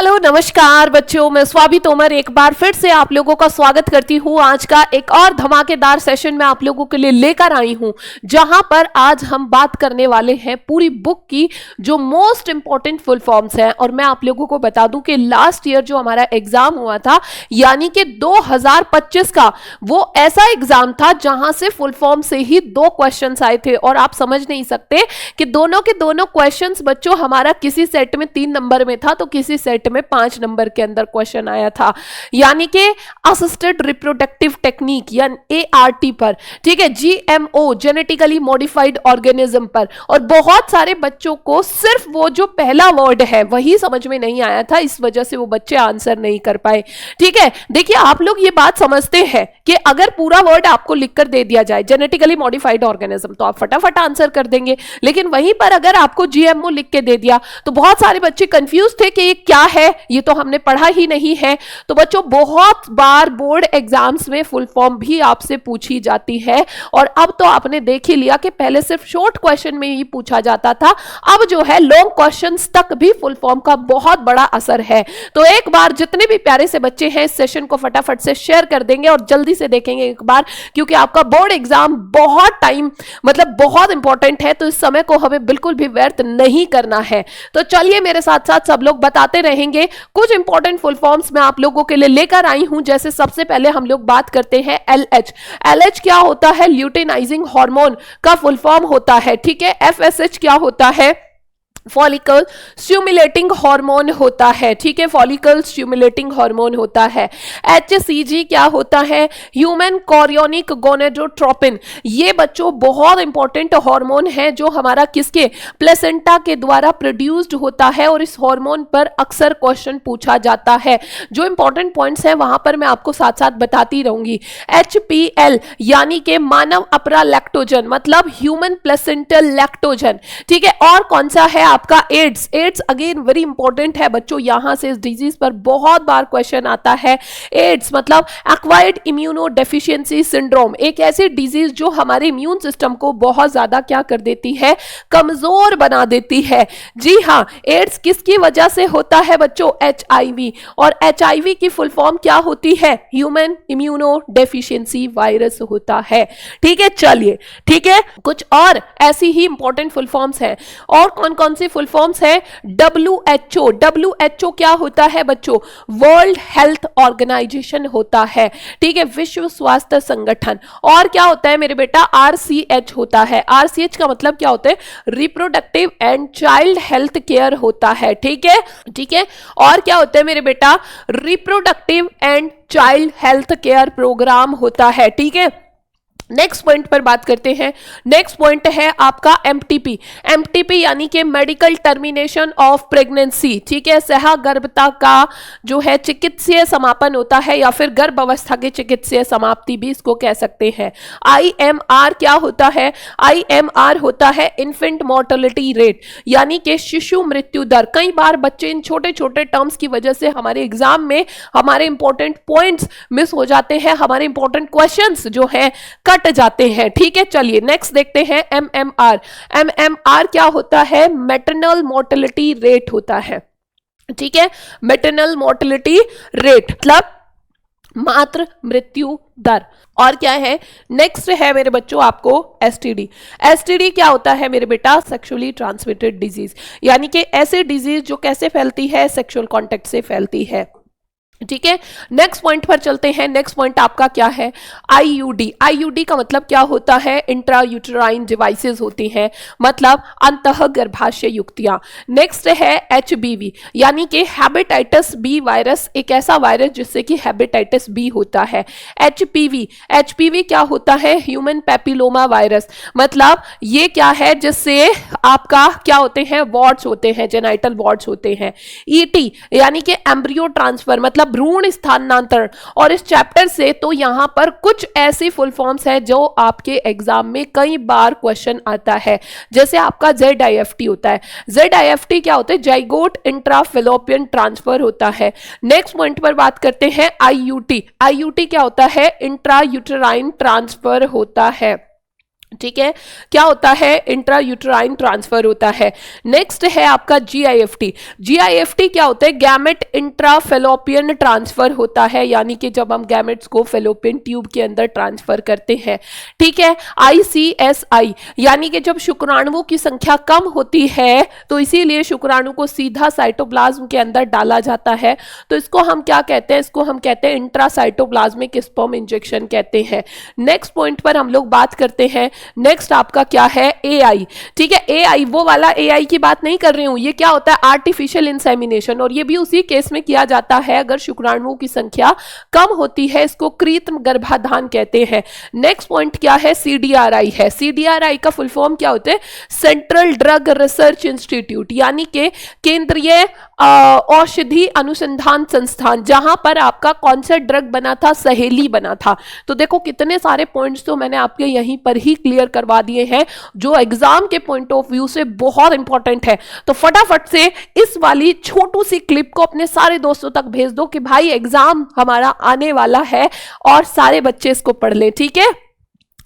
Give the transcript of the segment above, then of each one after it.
Hello नमस्कार बच्चों, मैं स्वाति तोमर एक बार फिर से आप लोगों का स्वागत करती हूँ। आज का एक और धमाकेदार सेशन मैं आप लोगों के लिए लेकर आई हूँ, जहां पर आज हम बात करने वाले हैं पूरी बुक की जो मोस्ट इंपॉर्टेंट फुल फॉर्म्स हैं। और मैं आप लोगों को बता दूं कि लास्ट ईयर जो हमारा एग्जाम हुआ था यानी कि 2025 का, वो ऐसा एग्जाम था जहां से फुल फॉर्म से ही 2 क्वेश्चन आए थे। और आप समझ नहीं सकते कि दोनों के दोनों क्वेश्चन बच्चों हमारा किसी सेट में 3 नंबर में था तो किसी सेट में 5 नंबर के अंदर क्वेश्चन आया था, यानी कि असिस्टेड रिप्रोडक्टिव टेक्निक यानी ART पर, ठीक है, GMO जेनेटिकली मॉडिफाइड ऑर्गेनिज्म पर। और बहुत सारे बच्चों को सिर्फ वो जो पहला वर्ड है वही समझ में नहीं आया था, इस वजह से वो बच्चे आंसर नहीं कर पाए। ठीक है, देखिए आप लोग ये बात समझते हैं कि अगर पूरा वर्ड आपको लिखकर दे दिया जाए जेनेटिकली मॉडिफाइड ऑर्गेनिज्म तो आप फटाफट आंसर कर देंगे, लेकिन वहीं पर अगर आपको GMO लिख के दे दिया तो बहुत सारे बच्चे कंफ्यूज थे कि ये क्या है, ये तो हमने पढ़ा ही नहीं है। तो बच्चों बहुत बार बोर्ड एग्जाम्स में फुल फॉर्म भी आपसे पूछी जाती है, और अब तो आपने देख ही लिया कि पहले सिर्फ शॉर्ट क्वेश्चन में ही पूछा जाता था, अब जो है लॉन्ग क्वेश्चंस तक भी फुल फॉर्म का बहुत बड़ा असर है। तो एक बार जितने भी प्यारे से बच्चे हैं इस सेशन को फटाफट से शेयर कर देंगे और जल्दी से देखेंगे एक बार, क्योंकि आपका बोर्ड एग्जाम बहुत टाइम मतलब बहुत इंपॉर्टेंट है, तो इस समय को हमें बिल्कुल भी व्यर्थ नहीं करना है। तो चलिए मेरे साथ साथ सब लोग बताते रहेंगे। कुछ इंपॉर्टेंट फुल फॉर्म्स मैं आप लोगों के लिए लेकर आई हूं, जैसे सबसे पहले हम लोग बात करते हैं LH। LH क्या होता है? ल्यूटेनाइजिंग हार्मोन का फुल फॉर्म होता है। ठीक है, FSH क्या होता है? फॉलिकल स्टिमुलेटिंग हार्मोन होता है। ठीक है, फॉलिकल स्टिमुलेटिंग हार्मोन होता है। HCG क्या होता है? Human chorionic gonadotropin. ये बच्चों बहुत इंपॉर्टेंट हार्मोन है जो हमारा किसके प्लेसेंटा के द्वारा प्रोड्यूस्ड होता है, और इस हार्मोन पर अक्सर क्वेश्चन पूछा जाता है। जो इंपॉर्टेंट पॉइंट्स हैं वहां पर मैं आपको साथ साथ बताती रहूंगी। HPL यानी कि मानव अपरा लैक्टोजन, मतलब ह्यूमन प्लेसेंटल लैक्टोजन। ठीक है, और कौन सा है आपका? AIDS. AIDS again very important है बच्चों, यहां से इस डिजीज पर बहुत बार क्वेश्चन आता है। एड्स मतलब एक्वायर्ड इम्यूनो डेफिशिएंसी सिंड्रोम, एक ऐसी डिजीज जो हमारे इम्यून सिस्टम को बहुत ज्यादा क्या कर देती है? कमजोर बना देती है। जी हां, एड्स किसकी वजह से होता है बच्चों? HIV। और HIV की फुल फॉर्म क्या होती है? ह्यूमन इम्यूनो डेफिशिएंसी वायरस होता है। ठीक है, चलिए ठीक है, कुछ और ऐसी ही इंपॉर्टेंट फुल फॉर्म्स हैं। और कौन कौन सी फुल फॉर्म्स है? WHO। WHO क्या होता है बच्चों? वर्ल्ड हेल्थ ऑर्गेनाइजेशन होता है। ठीक है, विश्व स्वास्थ्य संगठन। और क्या होता है मेरे बेटा? RCH होता है। RCH का मतलब क्या होता है? Reproductive and child health care होता है। ठीक है, ठीक है, और क्या होता है मेरे बेटा? Reproductive and child health care programme होता है। ठीक है, नेक्स्ट पॉइंट पर बात करते हैं। नेक्स्ट पॉइंट है आपका MTP। MTP यानी कि मेडिकल टर्मिनेशन ऑफ प्रेगनेंसी। ठीक है, सहगर्भता का जो है चिकित्सीय समापन होता है, या फिर गर्भ अवस्था की चिकित्सीय समाप्ति भी इसको कह सकते हैं। IMR क्या होता है? IMR होता है इन्फेंट मोर्टेलिटी रेट, यानी कि शिशु मृत्यु दर। कई बार बच्चे इन छोटे छोटे टर्म्स की वजह से हमारे एग्जाम में हमारे इंपॉर्टेंट पॉइंट्स मिस हो जाते हैं, हमारे इंपॉर्टेंट क्वेश्चंस जो हैं कट जाते हैं। ठीक है, चलिए नेक्स्ट देखते हैं MMR। MMR क्या होता है? मैटरनल मोर्टेलिटी रेट होता है। ठीक है, मैटरनल मोर्टेलिटी रेट मतलब मातृ मृत्यु दर। और क्या है? नेक्स्ट है मेरे बच्चों आपको STD। STD क्या होता है मेरे बेटा? सेक्सुअली ट्रांसमिटेड डिजीज, यानी कि ऐसे डिजीज जो कैसे फैलती है? सेक्सुअल कॉन्टेक्ट से फैलती है। ठीक है, नेक्स्ट पॉइंट पर चलते हैं। नेक्स्ट पॉइंट आपका क्या है? IUD। IUD का मतलब क्या होता है? इंट्रा यूटेराइन डिवाइसेस होती हैं, मतलब अंतः गर्भाशय युक्तियां। नेक्स्ट है HBV, यानी कि हेपेटाइटिस बी वायरस, एक ऐसा वायरस जिससे कि हेपेटाइटिस बी होता है। HPV। HPV क्या होता है? ह्यूमन पैपिलोमा वायरस, मतलब ये क्या है? जिससे आपका क्या होते हैं? वॉर्ड्स होते हैं, जेनाइटल वॉर्ड्स होते हैं। ET यानी कि एम्ब्रियो ट्रांसफर, मतलब भ्रूण स्थानांतरण। और इस चैप्टर से तो यहां पर कुछ ऐसी फुल फॉर्म्स है जो आपके एग्जाम में कई बार क्वेश्चन आता है, जैसे आपका ZIFT होता है। ZIFT क्या होता है? जाइगोट इंट्राफेलोपियन ट्रांसफर होता है। नेक्स्ट पॉइंट पर बात करते हैं IUT। IUT क्या होता है? इंट्रा यूटेराइन ट्रांसफर होता है। ठीक है, क्या होता है, इंट्रा यूट्राइन ट्रांसफर होता है। नेक्स्ट है आपका जीआईएफटी। जीआईएफटी क्या होता है, गैमेट इंट्रा फेलोपियन ट्रांसफर होता है, यानी कि जब हम गैमेट्स को फेलोपियन ट्यूब के अंदर ट्रांसफर करते हैं। ठीक है, आईसीएसआई यानी कि जब शुक्राणुओं की संख्या कम होती है तो इसीलिए शुक्राणु को सीधा साइटोप्लाज्म के अंदर डाला जाता है, तो इसको हम क्या कहते हैं, इसको हम कहते हैं इंट्रासाइटोप्लाज्मिक स्पर्म इंजेक्शन कहते हैं। नेक्स्ट पॉइंट पर हम लोग बात करते हैं। नेक्स्ट आपका क्या है, एआई। ठीक है, एआई वो वाला एआई की बात नहीं कर रही हूं, ये क्या होता है, आर्टिफिशियल इंसेमिनेशन, और ये भी उसी केस में किया जाता है अगर शुक्राणुओं की संख्या कम होती है, इसको कृत्रिम गर्भाधान कहते हैं। नेक्स्ट पॉइंट क्या है, सीडीआरआई है। सीडीआरआई का फुल फॉर्म क्या होता है, सेंट्रल ड्रग रिसर्च इंस्टीट्यूट, यानी कि केंद्रीय औषधि अनुसंधान संस्थान, जहां पर आपका कौन सा ड्रग बना था, सहेली बना था। तो देखो कितने सारे पॉइंट्स तो मैंने आपके यहीं पर ही क्लियर करवा दिए हैं जो एग्जाम के पॉइंट ऑफ व्यू से बहुत इंपॉर्टेंट है। तो फटाफट से इस वाली छोटू सी क्लिप को अपने सारे दोस्तों तक भेज दो कि भाई एग्जाम हमारा आने वाला है और सारे बच्चे इसको पढ़ ले। ठीक है,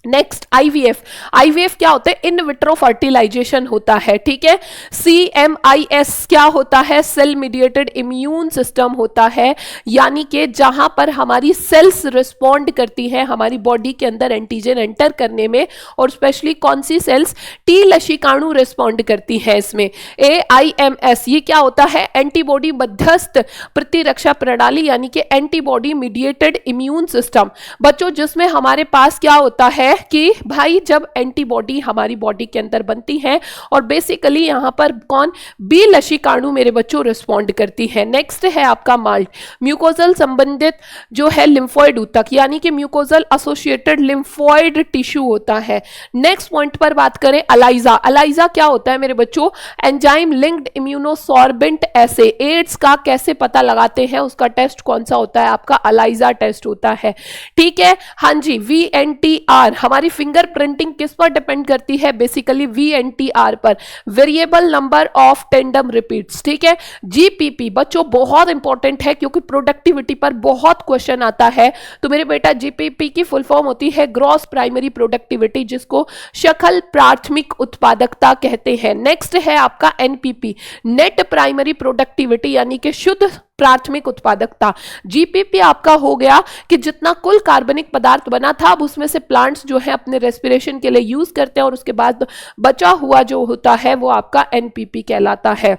नेक्स्ट आईवीएफ। आईवीएफ क्या होता है, इन विट्रो फर्टिलाइजेशन होता है। ठीक है, सीएमआईएस क्या होता है, सेल मीडिएटेड इम्यून सिस्टम होता है, यानी कि जहां पर हमारी सेल्स रिस्पॉन्ड करती हैं हमारी बॉडी के अंदर एंटीजन एंटर करने में, और स्पेशली कौन सी सेल्स, टी लसिकाणु रिस्पॉन्ड करती है इसमें। एआईएमएस ये क्या होता है, एंटीबॉडी मध्यस्थ प्रतिरक्षा प्रणाली, यानी कि एंटीबॉडी मीडिएटेड इम्यून सिस्टम बच्चों, जिसमें हमारे पास क्या होता है कि भाई जब एंटीबॉडी हमारी बॉडी के अंदर बनती है और बेसिकली यहां पर कौन, बी लसिकाणु मेरे बच्चों रिस्पॉन्ड करती है। नेक्स्ट है आपका माल्ट, म्यूकोजल संबंधित जो है लिम्फोइड ऊतक, यानी कि म्यूकोजल एसोसिएटेड लिम्फोइड टिश्यू होता है। नेक्स्ट पॉइंट पर बात करें, अलाइजा। अलाइजा क्या होता है मेरे बच्चों, एंजाइम लिंक्ड इम्यूनोसॉर्बेंट एसे, एड्स का कैसे पता लगाते हैं उसका टेस्ट कौन सा होता है, आपका अलाइजा टेस्ट होता है। ठीक है, हाँ जी, VNTR हमारी फिंगर प्रिंटिंग किस पर डिपेंड करती है, बेसिकली VNTR पर, variable number of tandem repeats. ठीक है, जीपीपी बच्चों बहुत इंपॉर्टेंट है क्योंकि प्रोडक्टिविटी पर बहुत क्वेश्चन आता है। तो मेरे बेटा जीपीपी की फुल फॉर्म होती है ग्रॉस प्राइमरी प्रोडक्टिविटी, जिसको सकल प्राथमिक उत्पादकता कहते हैं। नेक्स्ट है आपका एनपीपी, नेट प्राइमरी प्रोडक्टिविटी, यानी कि शुद्ध प्राथमिक उत्पादकता। जीपीपी आपका हो गया कि जितना कुल कार्बनिक पदार्थ बना था अब उसमें से प्लांट्स जो है अपने रेस्पिरेशन के लिए यूज करते हैं और उसके बाद बचा हुआ जो होता है वो आपका एनपीपी कहलाता है।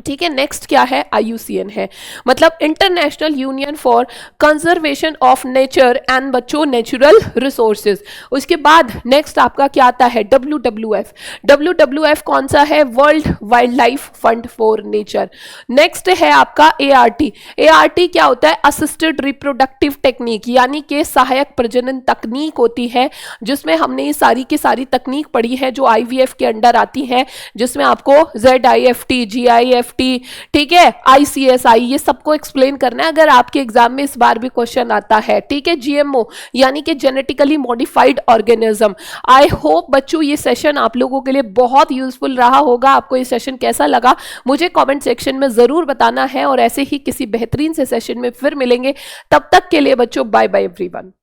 ठीक है, नेक्स्ट क्या है, IUCN है, मतलब international union for conservation of nature and बच्चों नेचुरल रिसोर्सेज। उसके बाद नेक्स्ट आपका क्या आता है, WWF। WWF कौन सा है, world wild life fund for nature. Next है आपका ART। ART क्या होता है, असिस्टेड रिप्रोडक्टिव टेक्निक, यानी कि सहायक प्रजनन तकनीक होती है, जिसमें हमने ये सारी की सारी तकनीक पढ़ी है जो IVF के अंडर आती है, जिसमें आपको ZIFT, GIFT, ठीक है, ICSI, ये सबको एक्सप्लेन करना है अगर आपके एग्जाम में इस बार भी क्वेश्चन आता है। ठीक है, GMO यानी कि genetically modified organism. I hope बच्चों ये सेशन आप लोगों के लिए बहुत यूजफुल रहा होगा। आपको ये सेशन कैसा लगा मुझे कमेंट सेक्शन में जरूर बताना है, और ऐसे ही किसी बेहतरीन से सेशन में फिर मिलेंगे। तब तक के लिए बच्चों बाय बाय एवरीवन।